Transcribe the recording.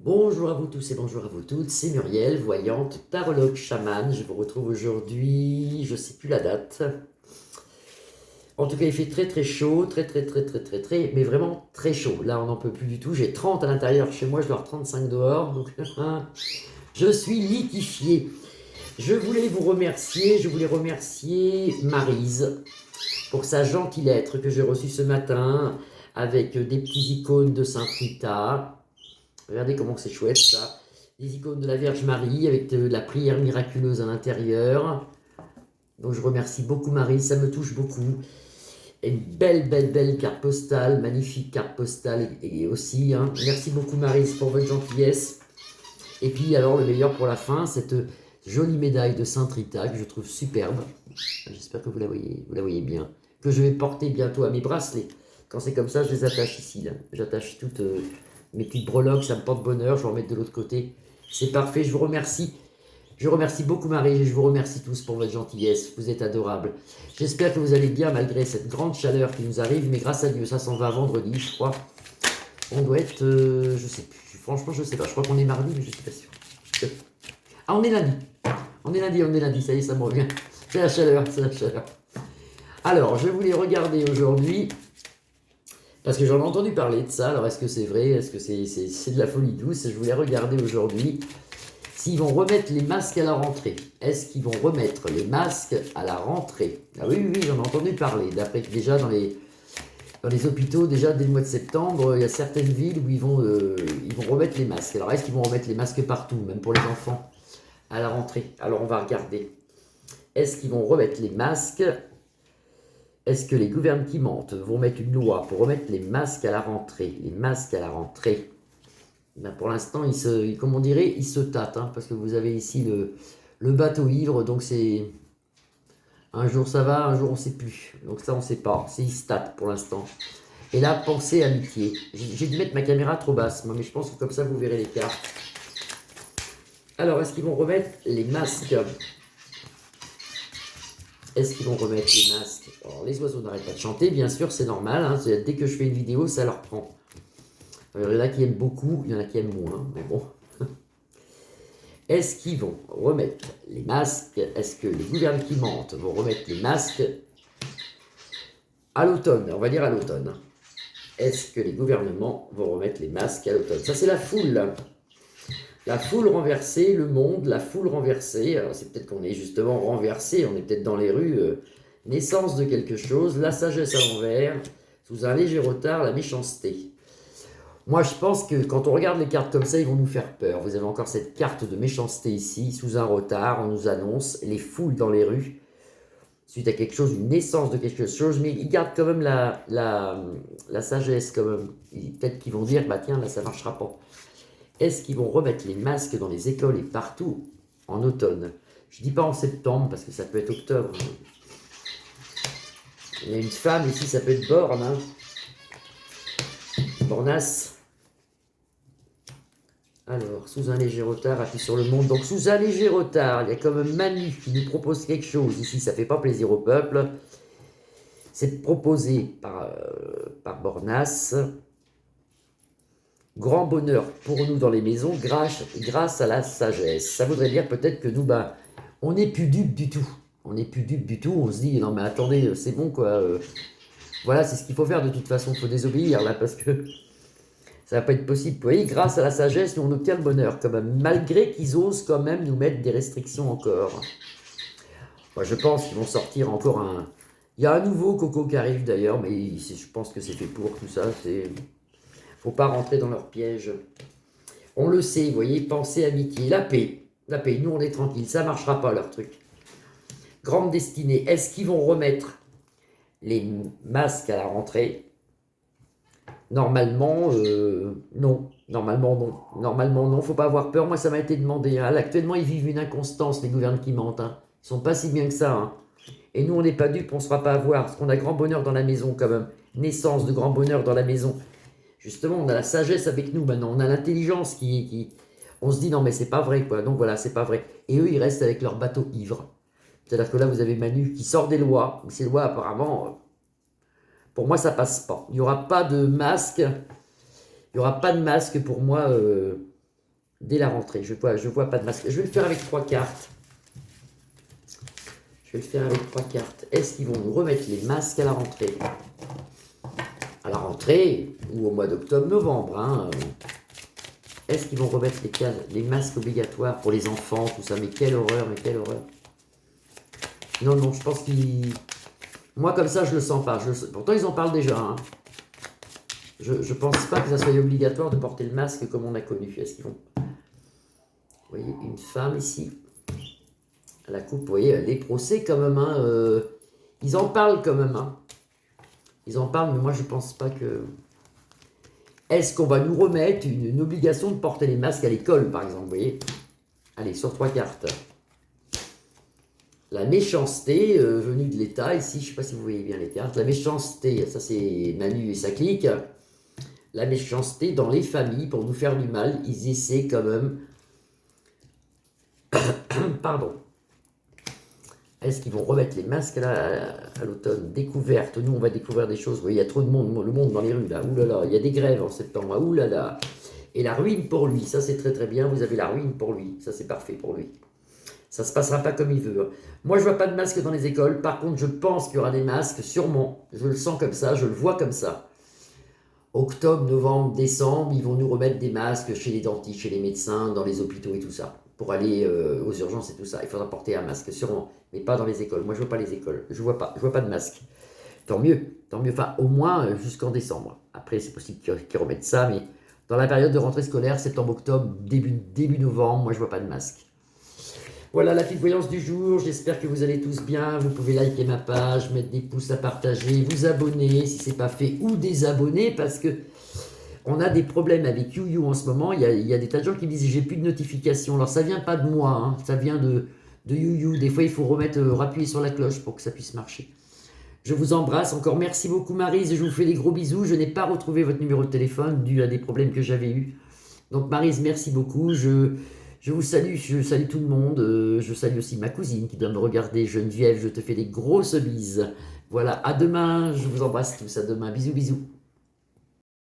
Bonjour à vous tous et bonjour à vous toutes, c'est Muriel, voyante, tarologue, chamane. Je vous retrouve aujourd'hui, je sais plus la date. En tout cas, il fait très très chaud, très, mais vraiment très chaud. Là, on n'en peut plus du tout. J'ai 30 à l'intérieur chez moi, je dois avoir 35 dehors. Donc, je suis liquéfié. Je voulais remercier Maryse pour sa gentille lettre que j'ai reçue ce matin avec des petits icônes de Sainte Rita. Regardez comment c'est chouette ça. Les icônes de la Vierge Marie avec de la prière miraculeuse à l'intérieur. Donc je remercie beaucoup Marie, ça me touche beaucoup. Et une belle carte postale, magnifique carte postale et aussi. Merci beaucoup Marie pour votre gentillesse. Et puis alors le meilleur pour la fin, cette jolie médaille de Sainte Rita que je trouve superbe. J'espère que vous la voyez bien. Que je vais porter bientôt à mes bracelets. Quand c'est comme ça, je les attache ici. J'attache toutes mes petites breloques, ça me porte bonheur. Je vais en remettre de l'autre côté. C'est parfait, je vous remercie. Je remercie beaucoup Marie et je vous remercie tous pour votre gentillesse. Vous êtes adorables. J'espère que vous allez bien malgré cette grande chaleur qui nous arrive. Mais grâce à Dieu, ça s'en va vendredi, je crois. On doit être, je sais plus. Franchement, je sais pas. Je crois qu'on est mardi, mais je suis pas sûr. Ah, on est lundi. On est lundi. Ça y est, ça me revient. C'est la chaleur, c'est la chaleur. Alors, je voulais regarder aujourd'hui, parce que j'en ai entendu parler de ça. Alors, est-ce que c'est vrai? Est-ce que c'est de la folie douce? Je voulais regarder aujourd'hui s'ils vont remettre les masques à la rentrée. Est-ce qu'ils vont remettre les masques à la rentrée? Ah oui, j'en ai entendu parler. D'après que déjà dans les hôpitaux, déjà dès le mois de septembre, il y a certaines villes où ils vont remettre les masques. Alors, est-ce qu'ils vont remettre les masques partout, même pour les enfants, à la rentrée? Alors, on va regarder. Est-ce qu'ils vont remettre les masques? Est-ce que les gouvernements vont mettre une loi pour remettre les masques à la rentrée? Les masques à la rentrée. Ben pour l'instant, comme on dirait, ils se tâtent, parce que vous avez ici le bateau ivre, donc c'est un jour ça va, un jour on ne sait plus. Donc ça, on ne sait pas. C'est ils se tâtent pour l'instant. Et là, pensée amitié. J'ai dû mettre ma caméra trop basse, moi, mais je pense que comme ça, vous verrez les cartes. Alors, est-ce qu'ils vont remettre les masques? Est-ce qu'ils vont remettre les masques? Alors, les oiseaux n'arrêtent pas de chanter, bien sûr, c'est normal. Dès que je fais une vidéo, ça leur prend. Il y en a qui aiment beaucoup, il y en a qui aiment moins, mais bon. Est-ce qu'ils vont remettre les masques? Est-ce que les gouvernements vont remettre les masques à l'automne? On va dire à l'automne. Est-ce que les gouvernements vont remettre les masques à l'automne? Ça, c'est la foule. La foule renversée, le monde, la foule renversée. Alors, c'est peut-être qu'on est justement renversé, on est peut-être dans les rues. Naissance de quelque chose, la sagesse à l'envers, sous un léger retard, la méchanceté. Moi, je pense que quand on regarde les cartes comme ça, ils vont nous faire peur. Vous avez encore cette carte de méchanceté ici, sous un retard, on nous annonce les foules dans les rues, suite à quelque chose, une naissance de quelque chose, mais ils gardent quand même la sagesse, quand même. Peut-être qu'ils vont dire, bah tiens, là, ça ne marchera pas. Est-ce qu'ils vont remettre les masques dans les écoles et partout en automne? Je ne dis pas en septembre, parce que ça peut être octobre. Il y a une femme ici, ça peut être Borne, Bornas. Alors, sous un léger retard, appuie sur le monde. Donc, sous un léger retard, il y a comme Manu qui nous propose quelque chose. Ici, ça ne fait pas plaisir au peuple. C'est proposé par Bornas. Grand bonheur pour nous dans les maisons grâce à la sagesse. Ça voudrait dire peut-être que nous, on n'est plus dupes du tout. On n'est plus dupes du tout. On se dit, non mais attendez, c'est bon quoi. Voilà, c'est ce qu'il faut faire de toute façon. Il faut désobéir là parce que ça va pas être possible. Vous voyez, grâce à la sagesse, nous on obtient le bonheur quand même. Malgré qu'ils osent quand même nous mettre des restrictions encore. Moi, je pense qu'ils vont sortir encore un... Il y a un nouveau Coco qui arrive d'ailleurs, mais je pense que c'est fait pour tout ça. Faut pas rentrer dans leur piège. On le sait, vous voyez, pensée, amitié, la paix. La paix, nous on est tranquille, ça marchera pas leur truc. Grande destinée, est-ce qu'ils vont remettre les masques à la rentrée? Normalement, non. Normalement, non. Normalement, non. Faut pas avoir peur. Moi, ça m'a été demandé. Là, actuellement, ils vivent une inconstance, les gouvernements. Ils sont pas si bien que ça. Et nous, on n'est pas dupes, on ne se fera pas avoir. Parce qu'on a grand bonheur dans la maison, quand même. Naissance de grand bonheur dans la maison. Justement, on a la sagesse avec nous maintenant. On a l'intelligence qui... On se dit, non, mais c'est pas vrai, quoi. Donc voilà, c'est pas vrai. Et eux, ils restent avec leur bateau ivre. C'est-à-dire que là, vous avez Manu qui sort des lois. Mais ces lois, apparemment... Pour moi, ça passe pas. Il n'y aura pas de masque. Il n'y aura pas de masque pour moi dès la rentrée. Je vois pas de masque. Je vais le faire avec 3 cartes. Je vais le faire avec 3 cartes. Est-ce qu'ils vont nous remettre les masques à la rentrée? À la rentrée, ou au mois d'octobre-novembre, hein. Est-ce qu'ils vont remettre les masques obligatoires pour les enfants, tout ça? Mais quelle horreur, mais quelle horreur. Non, non, je pense qu'ils... Moi, comme ça, je le sens pas. Pourtant, ils en parlent déjà, hein. Je pense pas que ça soit obligatoire de porter le masque comme on a connu. Est-ce qu'ils vont... Vous voyez, une femme ici. À la coupe, vous voyez, les procès quand même, hein, ils en parlent quand même, hein. Ils en parlent, mais moi, je pense pas que... Est-ce qu'on va nous remettre une obligation de porter les masques à l'école, par exemple, vous voyez? Allez, sur 3 cartes. La méchanceté venue de l'État, ici, je ne sais pas si vous voyez bien les cartes. La méchanceté, ça c'est Manu et sa clique. La méchanceté dans les familles pour nous faire du mal. Ils essaient quand même... Pardon. Est-ce qu'ils vont remettre les masques à l'automne? Découverte. Nous, on va découvrir des choses. Vous voyez, il y a trop de monde, le monde dans les rues, là. Ouh là là, il y a des grèves en septembre. Ouh là là. Et la ruine pour lui. Ça, c'est très très bien. Vous avez la ruine pour lui. Ça, c'est parfait pour lui. Ça ne se passera pas comme il veut. Moi, je ne vois pas de masques dans les écoles. Par contre, je pense qu'il y aura des masques, sûrement. Je le sens comme ça, je le vois comme ça. Octobre, novembre, décembre, ils vont nous remettre des masques chez les dentistes, chez les médecins, dans les hôpitaux et tout ça. Pour aller aux urgences et tout ça. Il faudra porter un masque, sûrement. Mais pas dans les écoles. Moi, je ne vois pas les écoles. Je ne vois pas de masque. Tant mieux. Tant mieux. Enfin, au moins jusqu'en décembre. Après, c'est possible qu'ils remettent ça. Mais dans la période de rentrée scolaire, septembre, octobre, début novembre, moi, je ne vois pas de masque. Voilà la petite voyance du jour, j'espère que vous allez tous bien, vous pouvez liker ma page, mettre des pouces à partager, vous abonner si ce n'est pas fait ou désabonner parce que on a des problèmes avec YouYou en ce moment, il y a des tas de gens qui me disent j'ai plus de notifications, alors ça vient pas de moi, hein, ça vient de YouYou, des fois il faut appuyer sur la cloche pour que ça puisse marcher. Je vous embrasse, encore merci beaucoup Maryse, je vous fais des gros bisous, je n'ai pas retrouvé votre numéro de téléphone dû à des problèmes que j'avais eus. Donc Maryse, merci beaucoup, je vous salue, je salue tout le monde, je salue aussi ma cousine qui doit me regarder, Geneviève, je te fais des grosses bises. Voilà, à demain, je vous embrasse tous, à demain, bisous bisous.